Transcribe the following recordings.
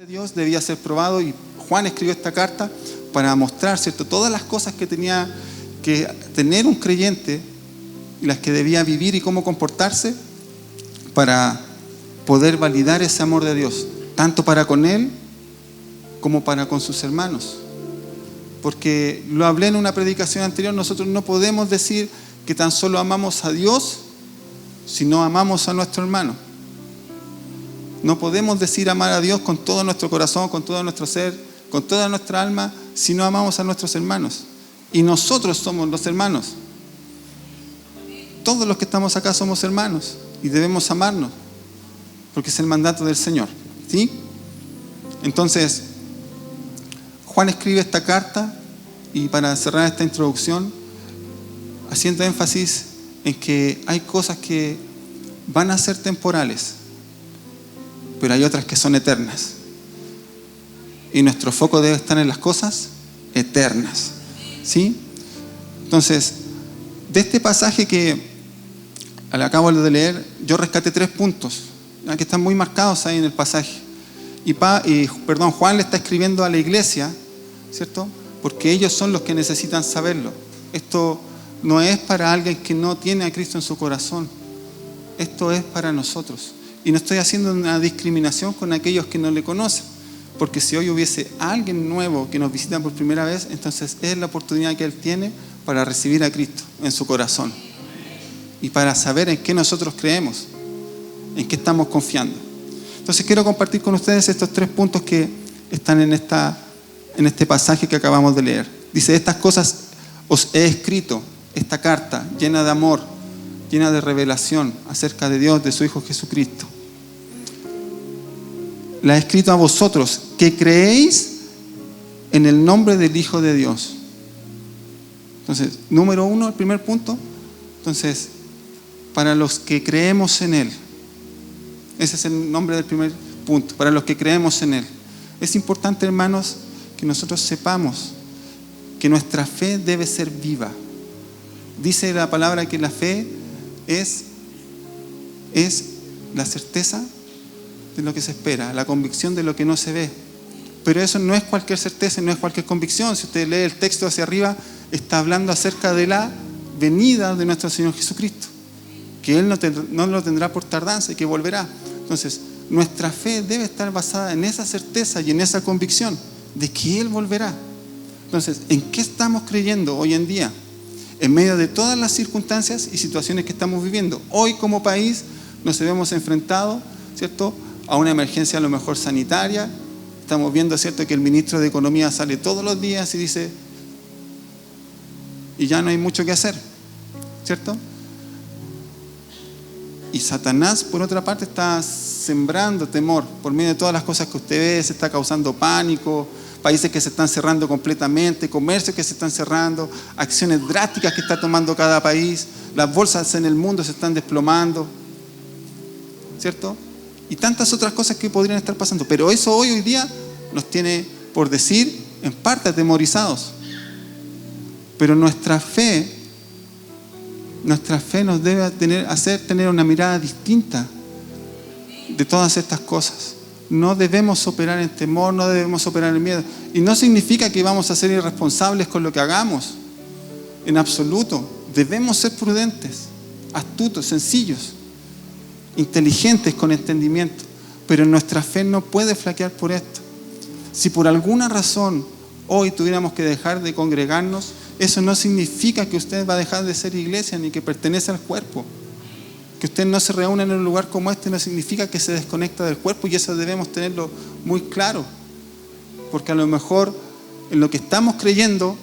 Dios debía ser probado, y Juan escribió esta carta para mostrar, ¿cierto?, todas las cosas que tenía que tener un creyente y las que debía vivir y cómo comportarse para poder validar ese amor de Dios, tanto para con Él como para con sus hermanos. Porque lo hablé en una predicación anterior, nosotros no podemos decir que tan solo amamos a Dios si no amamos a nuestro hermano. No podemos decir amar a Dios con todo nuestro corazón, con todo nuestro ser, con toda nuestra alma, si no amamos a nuestros hermanos. Y nosotros somos los hermanos. Todos los que estamos acá somos hermanos y debemos amarnos, porque es el mandato del Señor, ¿sí? Entonces, Juan escribe esta carta, y para cerrar esta introducción, haciendo énfasis en que hay cosas que van a ser temporales, pero hay otras que son eternas. Y nuestro foco debe estar en las cosas eternas, ¿sí? Entonces, de este pasaje que acabo de leer, yo rescaté 3 puntos que están muy marcados ahí en el pasaje. Juan le está escribiendo a la iglesia, ¿cierto?, porque ellos son los que necesitan saberlo. Esto no es para alguien que no tiene a Cristo en su corazón. Esto es para nosotros. Y no estoy haciendo una discriminación con aquellos que no le conocen, porque si hoy hubiese alguien nuevo que nos visita por primera vez, entonces es la oportunidad que él tiene para recibir a Cristo en su corazón y para saber en qué nosotros creemos, en qué estamos confiando. Entonces quiero compartir con ustedes estos 3 puntos que están en este pasaje que acabamos de leer. Dice: estas cosas os he escrito, esta carta llena de amor, llena de revelación acerca de Dios, de su Hijo Jesucristo. La he escrito a vosotros que creéis en el nombre del Hijo de Dios. Entonces, número 1, el primer punto. Entonces, para los que creemos en Él. Ese es el nombre del primer punto, para los que creemos en Él. Es importante, hermanos, que nosotros sepamos que nuestra fe debe ser viva. Dice la palabra que la fe es la certeza de lo que se espera, la convicción de lo que no se ve. Pero eso no es cualquier certeza, no es cualquier convicción. Si usted lee el texto hacia arriba, está hablando acerca de la venida de nuestro Señor Jesucristo, que Él no lo tendrá por tardanza y que volverá. Entonces, nuestra fe debe estar basada en esa certeza y en esa convicción de que Él volverá. Entonces, ¿en qué estamos creyendo hoy en día? En medio de todas las circunstancias y situaciones que estamos viviendo. Hoy como país nos hemos enfrentado, ¿cierto?, a una emergencia a lo mejor sanitaria. Estamos viendo, ¿cierto?, que el ministro de Economía sale todos los días y dice, y ya no hay mucho que hacer, ¿cierto? Y Satanás, por otra parte, está sembrando temor por medio de todas las cosas que usted ve. Se está causando pánico, países que se están cerrando completamente, comercios que se están cerrando, acciones drásticas que está tomando cada país, las bolsas en el mundo se están desplomando, ¿cierto? Y tantas otras cosas que podrían estar pasando. Pero eso hoy día nos tiene, por decir, en parte atemorizados. Pero nuestra fe nos debe hacer tener una mirada distinta de todas estas cosas. No debemos operar en temor, no debemos operar en miedo. Y no significa que vamos a ser irresponsables con lo que hagamos. En absoluto. Debemos ser prudentes, astutos, sencillos, inteligentes, con entendimiento. Pero nuestra fe no puede flaquear por esto. Si por alguna razón hoy tuviéramos que dejar de congregarnos, eso no significa que usted va a dejar de ser iglesia ni que pertenece al cuerpo. Que usted no se reúna en un lugar como este no significa que se desconecta del cuerpo, y eso debemos tenerlo muy claro. Porque a lo mejor en lo que estamos creyendo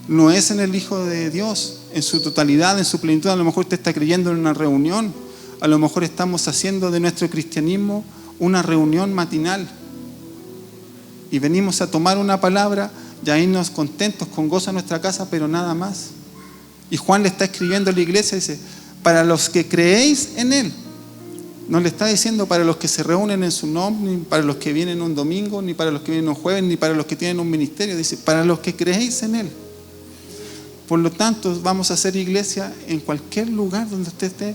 no es en el Hijo de Dios, en su totalidad, en su plenitud. A lo mejor usted está creyendo en una reunión. A lo mejor estamos haciendo de nuestro cristianismo una reunión matinal. Y venimos a tomar una palabra y a irnos contentos, con gozo a nuestra casa, pero nada más. Y Juan le está escribiendo a la iglesia y dice, para los que creéis en Él. No le está diciendo para los que se reúnen en su nombre, ni para los que vienen un domingo, ni para los que vienen un jueves, ni para los que tienen un ministerio. Dice, para los que creéis en Él. Por lo tanto, vamos a hacer iglesia en cualquier lugar donde usted esté.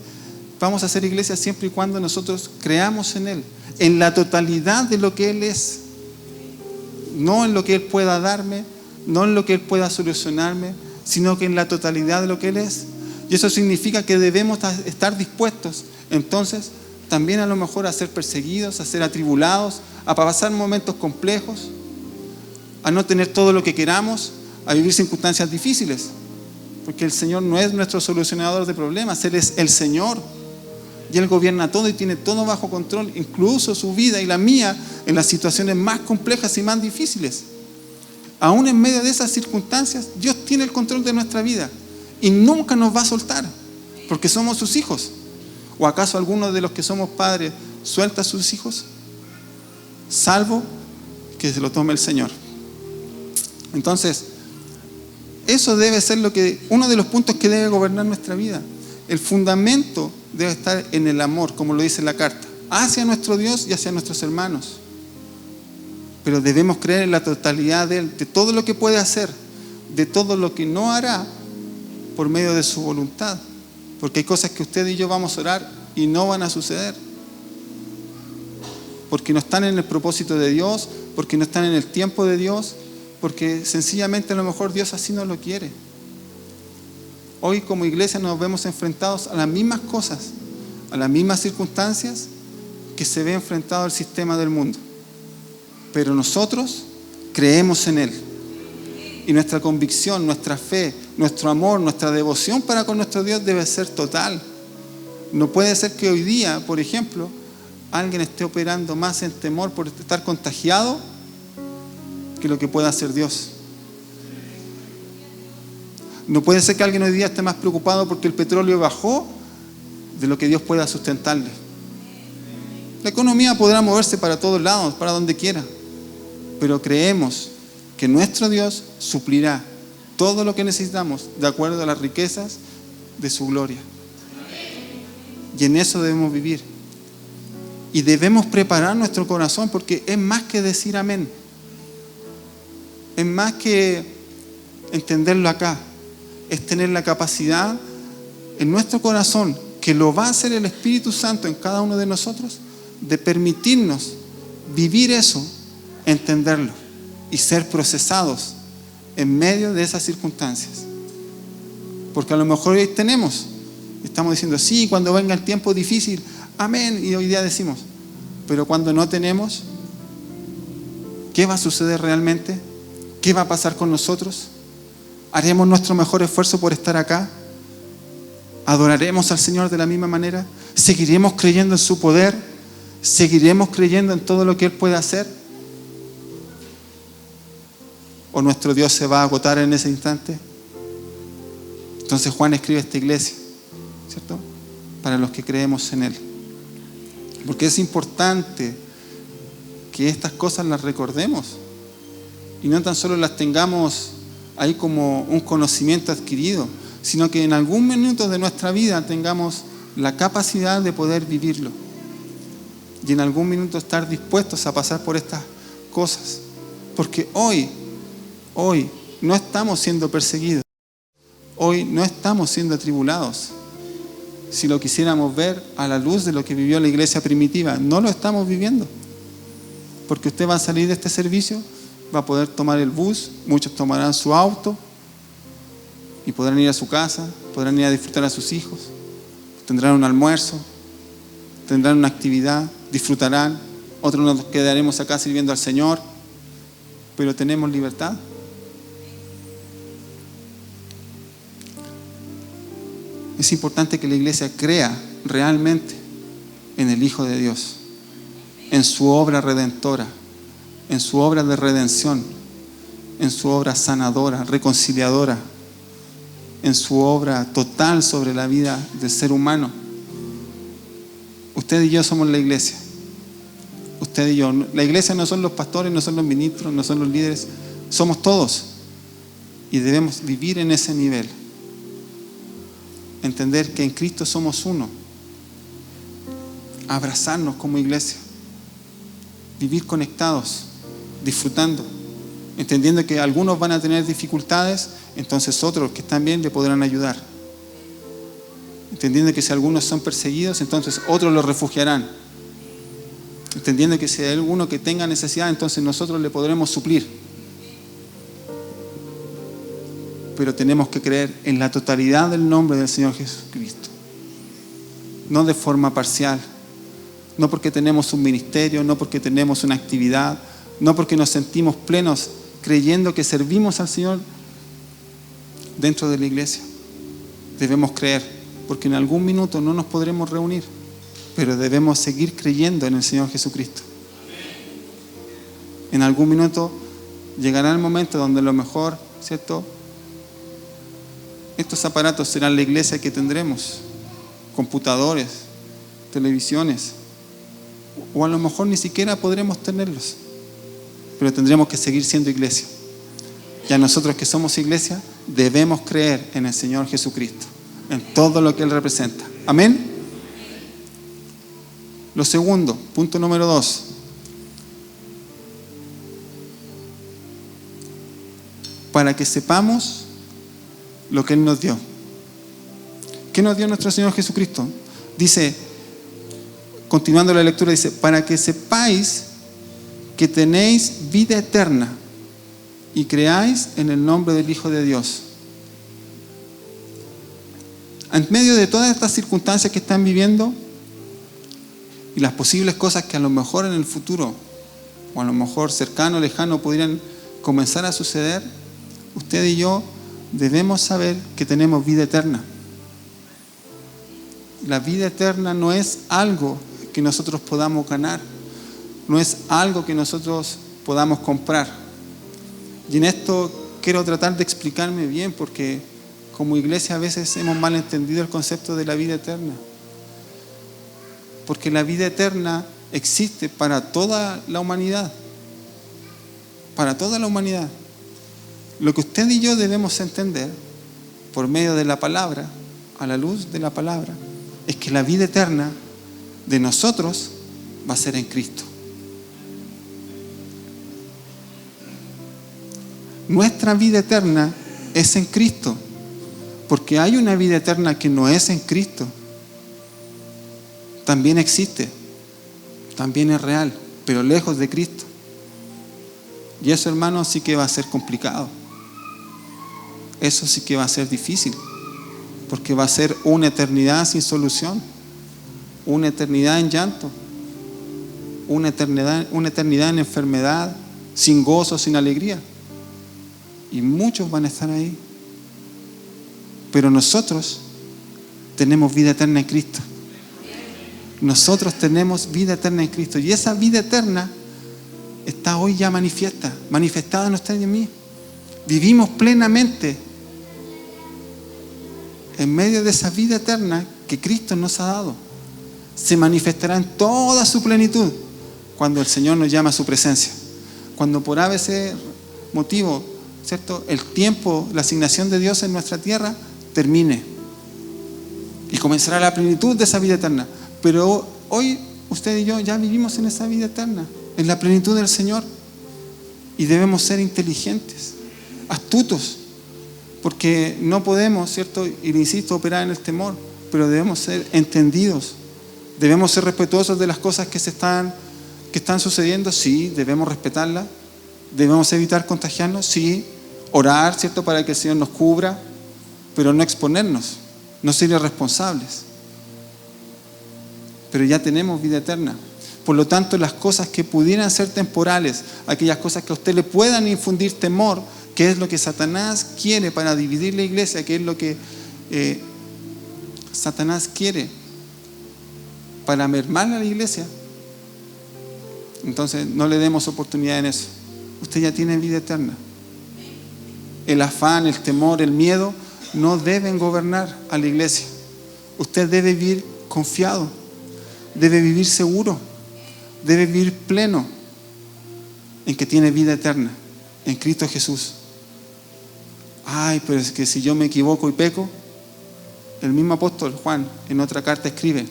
Vamos a hacer iglesia siempre y cuando nosotros creamos en Él, en la totalidad de lo que Él es. no en lo que Él pueda darme, no en lo que Él pueda solucionarme, sino que en la totalidad de lo que Él es. Y eso significa que debemos estar dispuestos, entonces, también a lo mejor a ser perseguidos, a ser atribulados, a pasar momentos complejos, a no tener todo lo que queramos, a vivir circunstancias difíciles. Porque el Señor no es nuestro solucionador de problemas, Él es el Señor. Y Él gobierna todo y tiene todo bajo control, incluso su vida y la mía, en las situaciones más complejas y más difíciles. Aún en medio de esas circunstancias, Dios tiene el control de nuestra vida y nunca nos va a soltar, porque somos sus hijos. ¿O acaso alguno de los que somos padres suelta a sus hijos? Salvo que se lo tome el Señor. Entonces, eso debe ser uno de los puntos que debe gobernar nuestra vida. El fundamento debe estar en el amor, como lo dice la carta, hacia nuestro Dios y hacia nuestros hermanos. Pero debemos creer en la totalidad de Él, de todo lo que puede hacer, de todo lo que no hará por medio de su voluntad. Porque hay cosas que usted y yo vamos a orar y no van a suceder. Porque no están en el propósito de Dios, porque no están en el tiempo de Dios, porque sencillamente a lo mejor Dios así no lo quiere. Hoy como iglesia nos vemos enfrentados a las mismas cosas, a las mismas circunstancias que se ve enfrentado el sistema del mundo. Pero nosotros creemos en Él. Y nuestra convicción, nuestra fe, nuestro amor, nuestra devoción para con nuestro Dios debe ser total. No puede ser que hoy día, por ejemplo, alguien esté operando más en temor por estar contagiado que lo que pueda hacer Dios. No puede ser que alguien hoy día esté más preocupado porque el petróleo bajó de lo que Dios pueda sustentarle. La economía podrá moverse para todos lados, para donde quiera, pero creemos que nuestro Dios suplirá todo lo que necesitamos de acuerdo a las riquezas de su gloria. Y en eso debemos vivir. Y debemos preparar nuestro corazón, porque es más que decir amén. Es más que entenderlo acá. Es tener la capacidad en nuestro corazón, que lo va a hacer el Espíritu Santo en cada uno de nosotros, de permitirnos vivir eso, entenderlo y ser procesados en medio de esas circunstancias. Porque a lo mejor hoy estamos diciendo, sí, cuando venga el tiempo difícil, amén, y hoy día decimos, pero cuando no tenemos, ¿qué va a suceder realmente? ¿Qué va a pasar con nosotros? ¿Haremos nuestro mejor esfuerzo por estar acá? ¿Adoraremos al Señor de la misma manera? ¿Seguiremos creyendo en su poder? ¿Seguiremos creyendo en todo lo que Él puede hacer? ¿O nuestro Dios se va a agotar en ese instante? Entonces Juan escribe a esta iglesia, ¿cierto? Para los que creemos en Él. Porque es importante que estas cosas las recordemos y no tan solo las tengamos ahí como un conocimiento adquirido, sino que en algún minuto de nuestra vida tengamos la capacidad de poder vivirlo y en algún minuto estar dispuestos a pasar por estas cosas. Porque hoy no estamos siendo perseguidos, hoy no estamos siendo atribulados. Si lo quisiéramos ver a la luz de lo que vivió la iglesia primitiva, no lo estamos viviendo. Porque usted va a salir de este servicio, va a poder tomar el bus, muchos tomarán su auto y podrán ir a su casa, podrán ir a disfrutar a sus hijos, tendrán un almuerzo, tendrán una actividad, disfrutarán, otros nos quedaremos acá sirviendo al Señor, pero tenemos libertad. Es importante que la iglesia crea realmente en el Hijo de Dios, en su obra redentora, en su obra de redención, en su obra sanadora, reconciliadora, en su obra total sobre la vida del ser humano. Usted y yo somos la iglesia. Usted y yo. La iglesia no son los pastores, no son los ministros, no son los líderes. Somos todos. Y debemos vivir en ese nivel. Entender que en Cristo somos uno. Abrazarnos como iglesia. Vivir conectados, disfrutando, entendiendo que algunos van a tener dificultades, entonces otros que están bien le podrán ayudar. Entendiendo que si algunos son perseguidos, entonces otros los refugiarán. entendiendo que si hay alguno que tenga necesidad, entonces nosotros le podremos suplir. Pero tenemos que creer en la totalidad del nombre del Señor Jesucristo, no de forma parcial, no porque tenemos un ministerio, no porque tenemos una actividad, no porque nos sentimos plenos creyendo que servimos al Señor dentro de la iglesia. Debemos creer, porque en algún minuto no nos podremos reunir, pero debemos seguir creyendo en el Señor Jesucristo. En algún minuto llegará el momento donde a lo mejor, ¿cierto?, estos aparatos serán la iglesia que tendremos, computadores, televisiones, o a lo mejor ni siquiera podremos tenerlos, pero tendremos que seguir siendo iglesia. Y a nosotros que somos iglesia, debemos creer en el Señor Jesucristo, en todo lo que Él representa. Amén. Lo segundo, punto número 2. Para que sepamos lo que Él nos dio. ¿Qué nos dio nuestro Señor Jesucristo? Dice, continuando la lectura, dice, para que sepáis que tenéis vida eterna y creáis en el nombre del Hijo de Dios. En medio de todas estas circunstancias que están viviendo y las posibles cosas que a lo mejor en el futuro o a lo mejor cercano o lejano podrían comenzar a suceder, usted y yo debemos saber que tenemos vida eterna. La vida eterna no es algo que nosotros podamos ganar, no es algo que nosotros podamos comprar. Y en esto quiero tratar de explicarme bien, porque como iglesia a veces hemos malentendido el concepto de la vida eterna. Porque la vida eterna existe para toda la humanidad. Para toda la humanidad. Lo que usted y yo debemos entender, por medio de la palabra, a la luz de la palabra, es que la vida eterna de nosotros va a ser en Cristo. Nuestra vida eterna es en Cristo, porque hay una vida eterna que no es en Cristo. También existe, también es real, pero lejos de Cristo. Y eso, hermano, sí que va a ser complicado. Eso sí que va a ser difícil, porque va a ser una eternidad sin solución, una eternidad en llanto, una eternidad en enfermedad, sin gozo, sin alegría. Y muchos van a estar ahí. Pero nosotros tenemos vida eterna en Cristo. Nosotros tenemos vida eterna en Cristo. Y esa vida eterna está hoy ya manifestada en usted y en mí. Vivimos plenamente en medio de esa vida eterna que Cristo nos ha dado. Se manifestará en toda su plenitud cuando el Señor nos llama a su presencia. Cuando por ABC motivo, ¿cierto?, el tiempo, la asignación de Dios en nuestra tierra termine y comenzará la plenitud de esa vida eterna. Pero hoy usted y yo ya vivimos en esa vida eterna, en la plenitud del Señor, y debemos ser inteligentes, astutos, porque no podemos, ¿cierto?, y le insisto, operar en el temor, pero debemos ser entendidos, debemos ser respetuosos de las cosas que están sucediendo. Sí, debemos respetarlas. Debemos evitar contagiarnos, sí, orar, ¿cierto?, para que el Señor nos cubra, pero no exponernos, no ser irresponsables. Pero ya tenemos vida eterna. Por lo tanto, las cosas que pudieran ser temporales, aquellas cosas que a usted le puedan infundir temor, que es lo que Satanás quiere para dividir la iglesia, que es lo que Satanás quiere para mermar a la iglesia, entonces no le demos oportunidad en eso. Usted ya tiene vida eterna. El afán, el temor, el miedo no deben gobernar a la iglesia. Usted debe vivir confiado, debe vivir seguro, debe vivir pleno en que tiene vida eterna en Cristo Jesús. Ay, pero es que si yo me equivoco y peco, el mismo apóstol Juan en otra carta escribe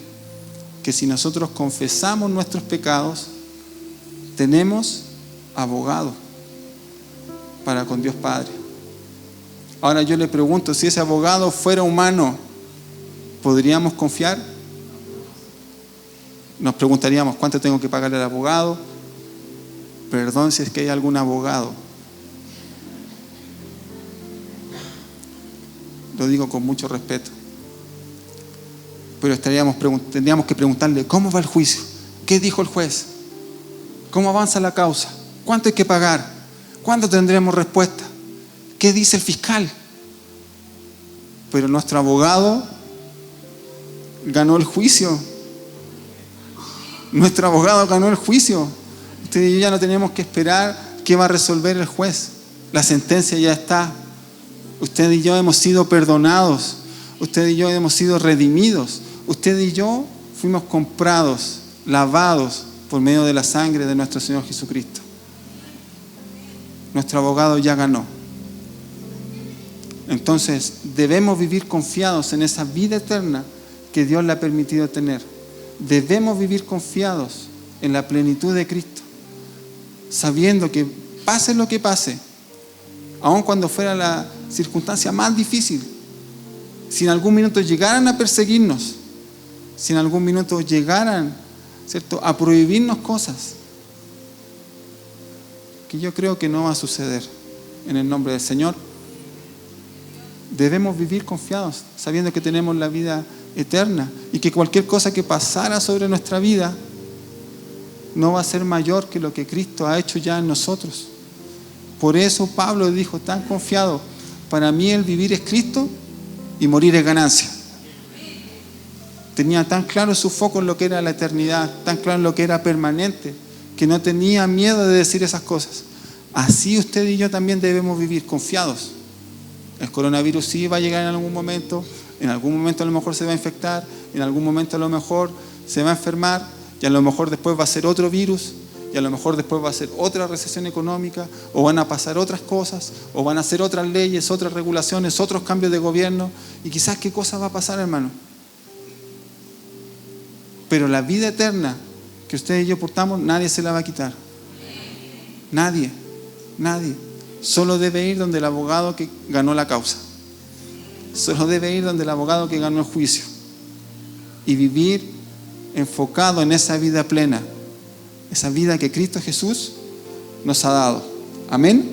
que si nosotros confesamos nuestros pecados, tenemos abogado para con Dios Padre. Ahora yo le pregunto, si ese abogado fuera humano, ¿podríamos confiar? nos preguntaríamos cuánto tengo que pagarle al abogado. Perdón si es que hay algún abogado. Lo digo con mucho respeto. Pero tendríamos que preguntarle, ¿cómo va el juicio? ¿Qué dijo el juez? ¿Cómo avanza la causa? ¿Cuánto hay que pagar? ¿Cuándo tendremos respuesta? ¿Qué dice el fiscal? Pero nuestro abogado ganó el juicio. Nuestro abogado ganó el juicio. Usted y yo ya no tenemos que esperar qué va a resolver el juez. La sentencia ya está. Usted y yo hemos sido perdonados. Usted y yo hemos sido redimidos. Usted y yo fuimos comprados, lavados por medio de la sangre de nuestro Señor Jesucristo. Nuestro abogado ya ganó. Entonces debemos vivir confiados en esa vida eterna que Dios le ha permitido tener. Debemos vivir confiados en la plenitud de Cristo, sabiendo que pase lo que pase, aun cuando fuera la circunstancia más difícil, si en algún minuto llegaran a perseguirnos, si en algún minuto llegaran, ¿cierto?, a prohibirnos cosas, que yo creo que no va a suceder en el nombre del Señor, debemos vivir confiados, sabiendo que tenemos la vida eterna y que cualquier cosa que pasara sobre nuestra vida no va a ser mayor que lo que Cristo ha hecho ya en nosotros. Por eso Pablo dijo tan confiado, para mí el vivir es Cristo y morir es ganancia. Tenía tan claro su foco en lo que era la eternidad, tan claro en lo que era permanente, que no tenía miedo de decir esas cosas. Así usted y yo también debemos vivir confiados. El coronavirus sí va a llegar en algún momento a lo mejor se va a infectar, en algún momento a lo mejor se va a enfermar, y a lo mejor después va a ser otro virus, y a lo mejor después va a ser otra recesión económica, o van a pasar otras cosas, o van a ser otras leyes, otras regulaciones, otros cambios de gobierno, y quizás qué cosa va a pasar, hermano. Pero la vida eterna que usted y yo portamos, nadie se la va a quitar. Nadie. Solo debe ir donde el abogado que ganó la causa. Solo debe ir donde el abogado que ganó el juicio. Y vivir enfocado en esa vida plena. Esa vida que Cristo Jesús nos ha dado. Amén.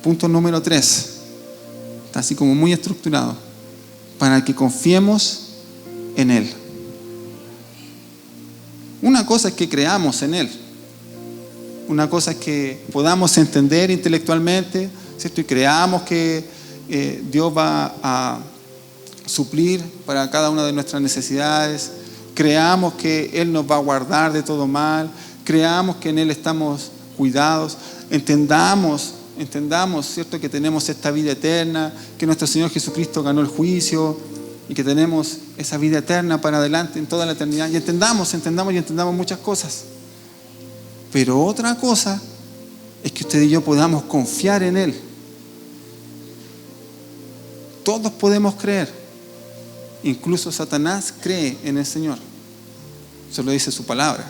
Punto número 3. Está así como muy estructurado. Para que confiemos en Él. Una cosa es que creamos en Él. Una cosa es que podamos entender intelectualmente, ¿cierto? Y creamos que Dios va a suplir para cada una de nuestras necesidades. Creamos que Él nos va a guardar de todo mal. Creamos que en Él estamos cuidados. Entendamos, ¿cierto?, que tenemos esta vida eterna, que nuestro Señor Jesucristo ganó el juicio y que tenemos esa vida eterna para adelante en toda la eternidad. Y entendamos muchas cosas. Pero otra cosa es que usted y yo podamos confiar en Él. Todos podemos creer. Incluso Satanás cree en el Señor. Eso lo dice su palabra.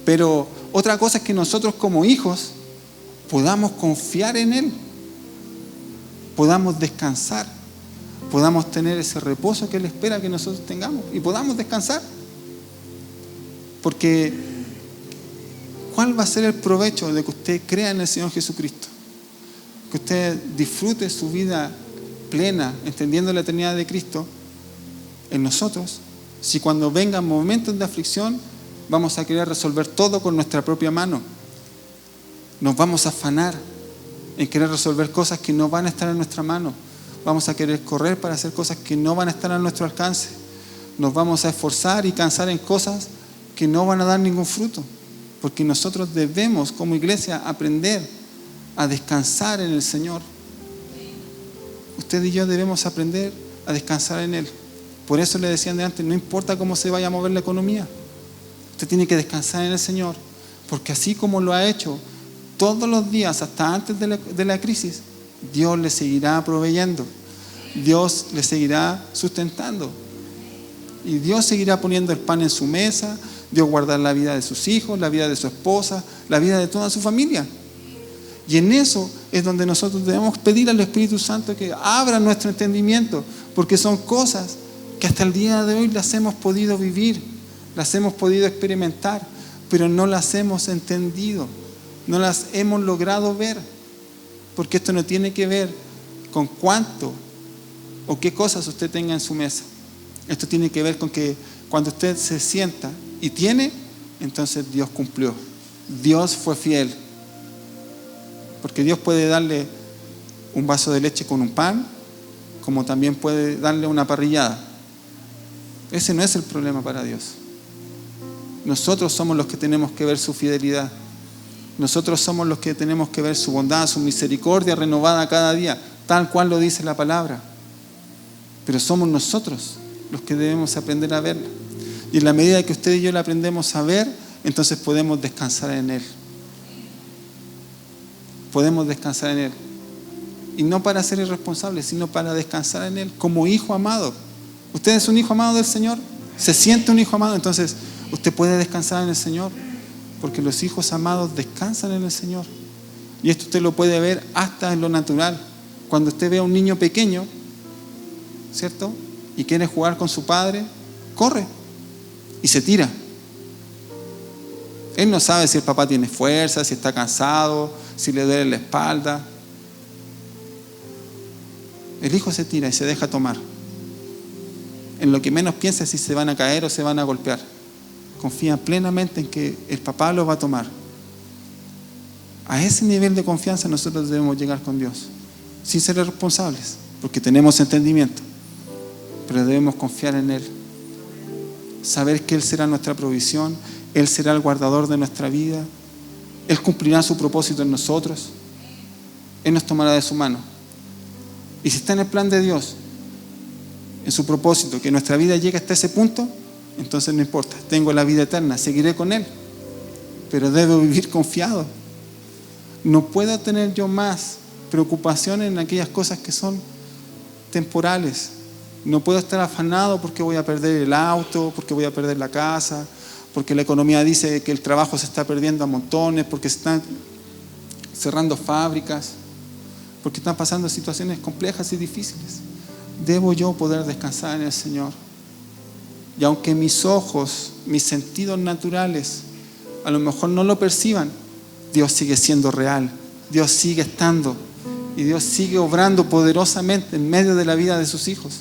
Pero otra cosa es que nosotros como hijos podamos confiar en Él. Podamos descansar. Podamos tener ese reposo que Él espera que nosotros tengamos. Y podamos descansar. Porque ¿cuál va a ser el provecho de que usted crea en el Señor Jesucristo? Que usted disfrute su vida plena, entendiendo la eternidad de Cristo en nosotros, si cuando vengan momentos de aflicción vamos a querer resolver todo con nuestra propia mano. Nos vamos a afanar en querer resolver cosas que no van a estar en nuestra mano. Vamos a querer correr para hacer cosas que no van a estar a nuestro alcance. Nos vamos a esforzar y cansar en cosas que no van a dar ningún fruto. Porque nosotros debemos, como iglesia, aprender a descansar en el Señor. Usted y yo debemos aprender a descansar en Él. Por eso le decían de antes, no importa cómo se vaya a mover la economía. Usted tiene que descansar en el Señor. Porque así como lo ha hecho todos los días, hasta antes de la crisis, Dios le seguirá proveyendo. Dios le seguirá sustentando. Y Dios seguirá poniendo el pan en su mesa. Dios guardará la vida de sus hijos, la vida de su esposa, la vida de toda su familia. Y en eso es donde nosotros debemos pedir al Espíritu Santo que abra nuestro entendimiento, porque son cosas que hasta el día de hoy las hemos podido vivir, las hemos podido experimentar, pero no las hemos entendido, no las hemos logrado ver, porque esto no tiene que ver con cuánto o qué cosas usted tenga en su mesa. Esto tiene que ver con que cuando usted se sienta y tiene, entonces Dios cumplió. Dios fue fiel. Porque Dios puede darle un vaso de leche con un pan, como también puede darle una parrillada. Ese no es el problema para Dios. Nosotros somos los que tenemos que ver su fidelidad. Nosotros somos los que tenemos que ver su bondad, su misericordia renovada cada día, tal cual lo dice la palabra. Pero somos nosotros los que debemos aprender a verla. Y en la medida que usted y yo la aprendemos a ver, entonces podemos descansar en Él. Podemos descansar en Él. Y no para ser irresponsables, sino para descansar en Él como hijo amado. ¿Usted es un hijo amado del Señor? ¿Se siente un hijo amado? Entonces usted puede descansar en el Señor, porque los hijos amados descansan en el Señor. Y esto usted lo puede ver hasta en lo natural. Cuando usted ve a un niño pequeño, ¿cierto?, y quiere jugar con su padre, corre y se tira. Él no sabe si el papá tiene fuerza, si está cansado, si le duele la espalda. El hijo se tira y se deja tomar. En lo que menos piensa es si se van a caer o se van a golpear. Confía plenamente en que el papá lo va a tomar. A ese nivel de confianza nosotros debemos llegar con Dios, sin ser responsables, porque tenemos entendimiento, pero debemos confiar en Él, saber que Él será nuestra provisión, Él será el guardador de nuestra vida, Él cumplirá su propósito en nosotros, Él nos tomará de su mano. Y si está en el plan de Dios, en su propósito, que nuestra vida llegue hasta ese punto, entonces no importa, tengo la vida eterna, seguiré con Él, pero debo vivir confiado. No puedo tener yo más preocupación en aquellas cosas que son temporales. No puedo estar afanado porque voy a perder el auto, porque voy a perder la casa, porque la economía dice que el trabajo se está perdiendo a montones, porque se están cerrando fábricas, porque están pasando situaciones complejas y difíciles. Debo yo poder descansar en el Señor. Y aunque mis ojos, mis sentidos naturales, a lo mejor no lo perciban, Dios sigue siendo real, Dios sigue estando y Dios sigue obrando poderosamente en medio de la vida de sus hijos,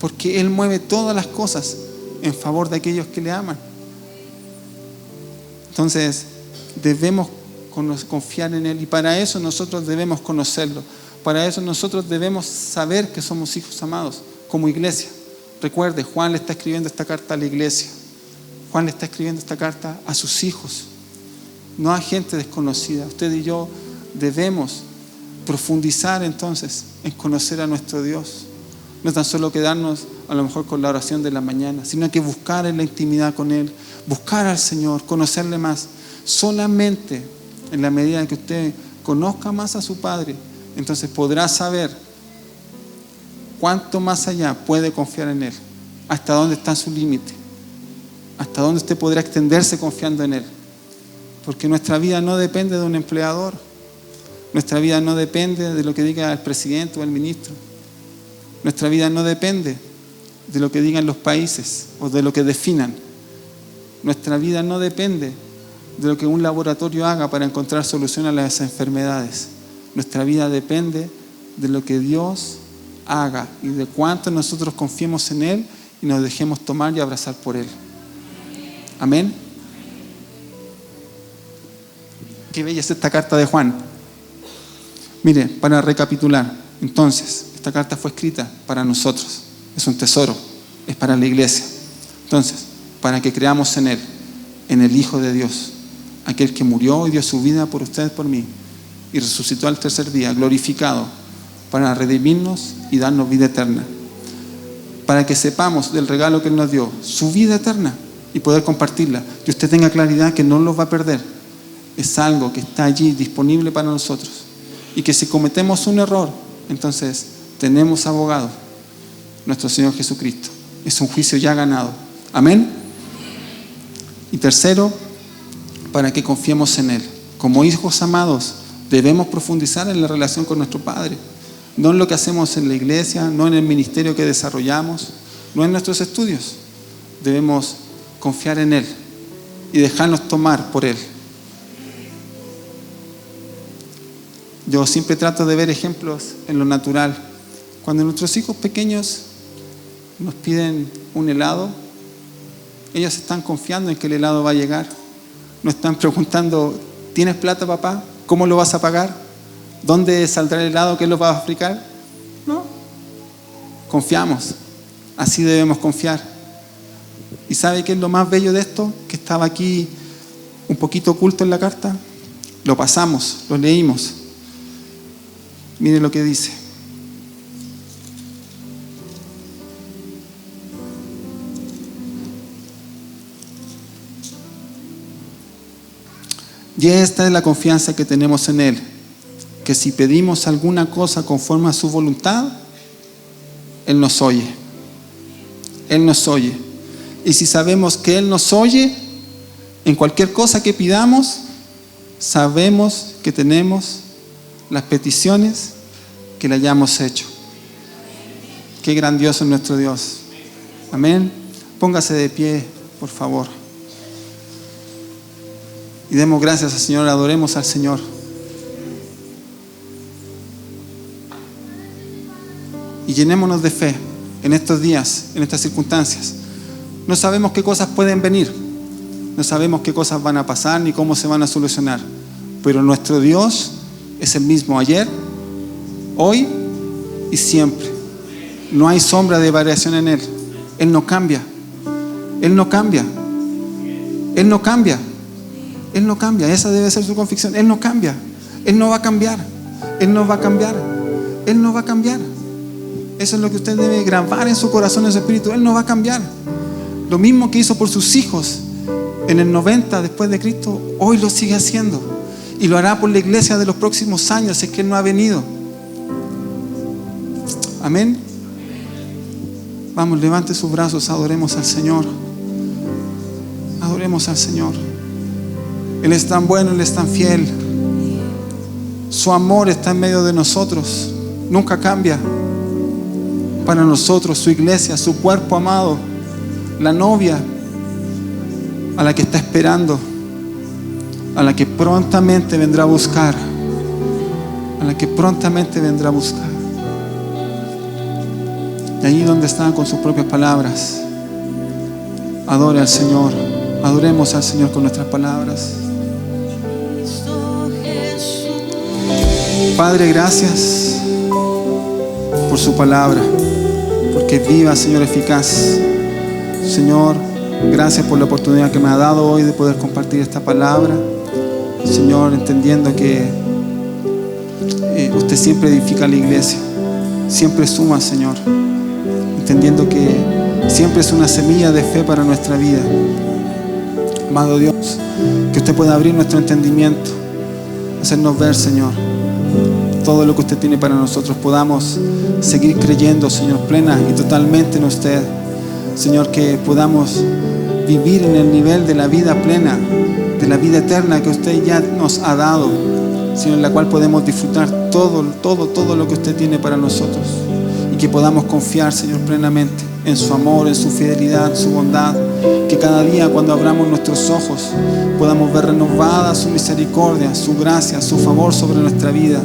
porque Él mueve todas las cosas en favor de aquellos que le aman. Entonces debemos confiar en Él, y para eso nosotros debemos conocerlo, para eso nosotros debemos saber que somos hijos amados como iglesia. Recuerde, Juan le está escribiendo esta carta a la iglesia. Juan le está escribiendo esta carta a sus hijos, no a gente desconocida. Usted y yo debemos profundizar entonces en conocer a nuestro Dios. No tan solo quedarnos a lo mejor con la oración de la mañana, sino que buscar en la intimidad con Él, buscar al Señor, conocerle más. Solamente en la medida en que usted conozca más a su Padre, entonces podrá saber cuánto más allá puede confiar en Él, hasta dónde está su límite, hasta dónde usted podrá extenderse confiando en Él. Porque nuestra vida no depende de un empleador, nuestra vida no depende de lo que diga el presidente o el ministro, nuestra vida no depende de lo que digan los países o de lo que definan, nuestra vida no depende de lo que un laboratorio haga para encontrar solución a las enfermedades. Nuestra vida depende de lo que Dios haga y de cuánto nosotros confiemos en Él y nos dejemos tomar y abrazar por Él. Amén. Qué bella es esta carta de Juan. Mire, para recapitular, entonces, esta carta fue escrita para nosotros. Es un tesoro, es para la iglesia. Entonces, para que creamos en Él, en el Hijo de Dios, aquel que murió y dio su vida por usted, por mí, y resucitó al tercer día, glorificado, para redimirnos y darnos vida eterna. Para que sepamos del regalo que Él nos dio, su vida eterna, y poder compartirla. Y usted tenga claridad que no lo va a perder. Es algo que está allí disponible para nosotros. Y que si cometemos un error, entonces tenemos abogado, nuestro Señor Jesucristo. Es un juicio ya ganado. Amén. Y tercero, para que confiemos en Él. Como hijos amados, debemos profundizar en la relación con nuestro Padre. No en lo que hacemos en la iglesia, no en el ministerio que desarrollamos, no en nuestros estudios. Debemos confiar en Él y dejarnos tomar por Él. Yo siempre trato de ver ejemplos en lo natural. Cuando nuestros hijos pequeños nos piden un helado, ellos están confiando en que el helado va a llegar. No están preguntando, ¿tienes plata, papá? ¿Cómo lo vas a pagar? ¿Dónde saldrá el helado? ¿Qué lo vas a fabricar? No. Confiamos. Así debemos confiar. ¿Y sabe qué es lo más bello de esto? Que estaba aquí un poquito oculto en la carta. Lo pasamos, lo leímos. Mire lo que dice. Y esta es la confianza que tenemos en Él, que si pedimos alguna cosa conforme a su voluntad, Él nos oye. Él nos oye. Y si sabemos que Él nos oye, en cualquier cosa que pidamos, sabemos que tenemos las peticiones que le hayamos hecho. Qué grandioso es nuestro Dios. Amén. Póngase de pie, por favor. Y demos gracias al Señor, adoremos al Señor. Y llenémonos de fe en estos días, en estas circunstancias. No sabemos qué cosas pueden venir, no sabemos qué cosas van a pasar ni cómo se van a solucionar, pero nuestro Dios es el mismo ayer, hoy y siempre. No hay sombra de variación en Él. Él no cambia. Él no cambia. Él no cambia. Él no cambia. Esa debe ser su convicción. Él no cambia. Él no va a cambiar. Él no va a cambiar. Él no va a cambiar. Eso es lo que usted debe grabar en su corazón, en su espíritu. Él no va a cambiar. Lo mismo que hizo por sus hijos en el 90 después de Cristo, hoy lo sigue haciendo. Y lo hará por la iglesia de los próximos años, si es que Él no ha venido. Amén. Vamos, levante sus brazos, adoremos al Señor. Adoremos al Señor. Él es tan bueno, Él es tan fiel. Su amor está en medio de nosotros. Nunca cambia. Para nosotros, su iglesia, su cuerpo amado, la novia a la que está esperando, a la que prontamente vendrá a buscar, a la que prontamente vendrá a buscar. Y allí donde están con sus propias palabras, adore al Señor, adoremos al Señor con nuestras palabras. Padre, gracias por su palabra, porque es viva, Señor, eficaz. Señor, gracias por la oportunidad que me ha dado hoy de poder compartir esta palabra. Señor, entendiendo que usted siempre edifica la iglesia, siempre suma, Señor, entendiendo que siempre es una semilla de fe para nuestra vida. Amado Dios, que usted pueda abrir nuestro entendimiento, hacernos ver, Señor, todo lo que usted tiene para nosotros, podamos seguir creyendo, Señor, plena y totalmente en usted. Señor, que podamos vivir en el nivel de la vida plena, de la vida eterna que usted ya nos ha dado, Señor, en la cual podemos disfrutar todo lo que usted tiene para nosotros, y que podamos confiar, Señor, plenamente en su amor, en su fidelidad, su bondad, que cada día cuando abramos nuestros ojos podamos ver renovada su misericordia, su gracia, su favor sobre nuestra vida.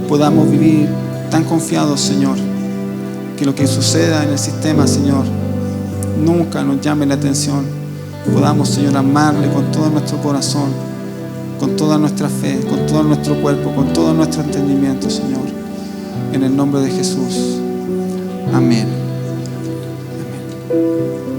Podamos vivir tan confiados, Señor, que lo que suceda en el sistema, Señor, nunca nos llame la atención. Podamos, Señor, amarle con todo nuestro corazón, con toda nuestra fe, con todo nuestro cuerpo, con todo nuestro entendimiento, Señor. En el nombre de Jesús. Amén. Amén.